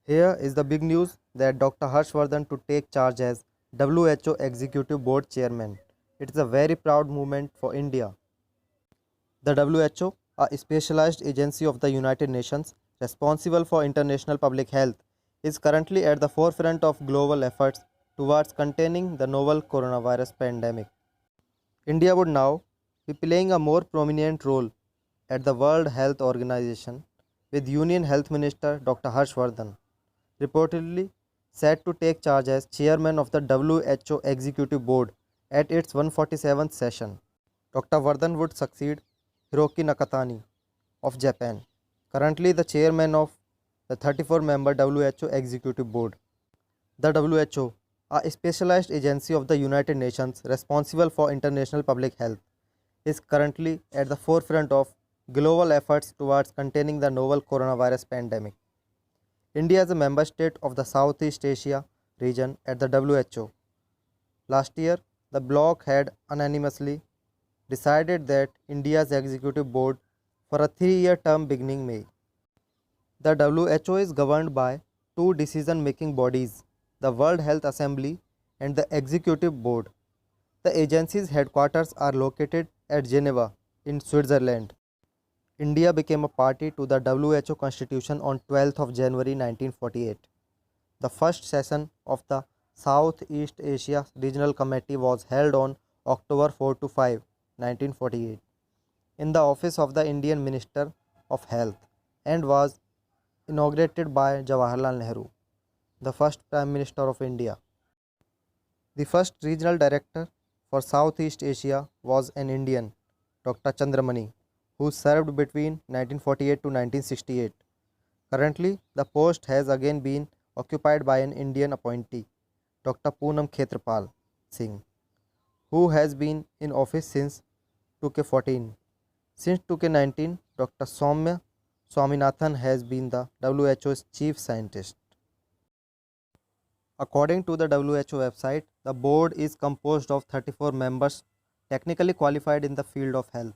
Here is the big news that Dr. Harshvardhan to take charge as WHO Executive Board Chairman. It is a very proud moment for India. The WHO, a specialized agency of the United Nations responsible for international public health, is currently at the forefront of global efforts towards containing the novel coronavirus pandemic. India would now be playing a more prominent role at the World Health Organization with Union Health Minister Dr. Harshvardhan reportedly set to take charge as chairman of the WHO Executive Board at its 147th session. Dr. Vardhan would succeed Hiroki Nakatani of Japan, currently the chairman of the 34-member WHO Executive Board. The WHO, a specialized agency of the United Nations responsible for international public health, is currently at the forefront of global efforts towards containing the novel coronavirus pandemic. India is a member state of the Southeast Asia region at the WHO. Last year, the bloc had unanimously decided that India's executive board for a 3-year term beginning May. The WHO is governed by two decision-making bodies, the World Health Assembly and the Executive Board. The agency's headquarters are located at Geneva in Switzerland. India became a party to the WHO Constitution on 12th of January 1948. The first session of the Southeast Asia Regional Committee was held on October 4 to 5, 1948, in the office of the Indian Minister of Health and was inaugurated by Jawaharlal Nehru, the first Prime Minister of India. The first regional director for Southeast Asia was an Indian, Dr. Chandramani, who served between 1948 to 1968. Currently, the post has again been occupied by an Indian appointee, Dr. Poonam Khetrapal Singh, who has been in office since 2014. Since 2019, Dr. Soumya Swaminathan has been the WHO's chief scientist. According to the WHO website, the board is composed of 34 members technically qualified in the field of health,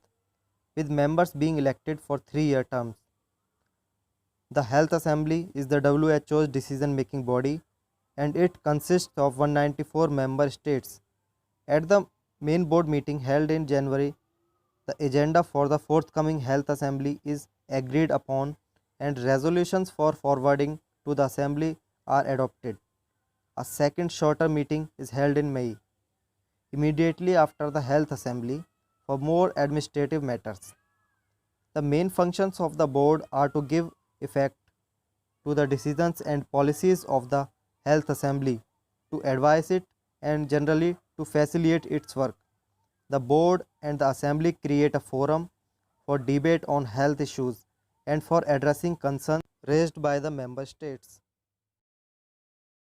with members being elected for 3-year terms. The Health Assembly is the WHO's decision-making body and it consists of 194 member states. At the main board meeting held in January, the agenda for the forthcoming Health Assembly is agreed upon and resolutions for forwarding to the Assembly are adopted. A second shorter meeting is held in May, immediately after the Health Assembly, for more administrative matters. The main functions of the board are to give effect to the decisions and policies of the Health Assembly, to advise it and generally to facilitate its work. The board and the assembly create a forum for debate on health issues and for addressing concerns raised by the member states.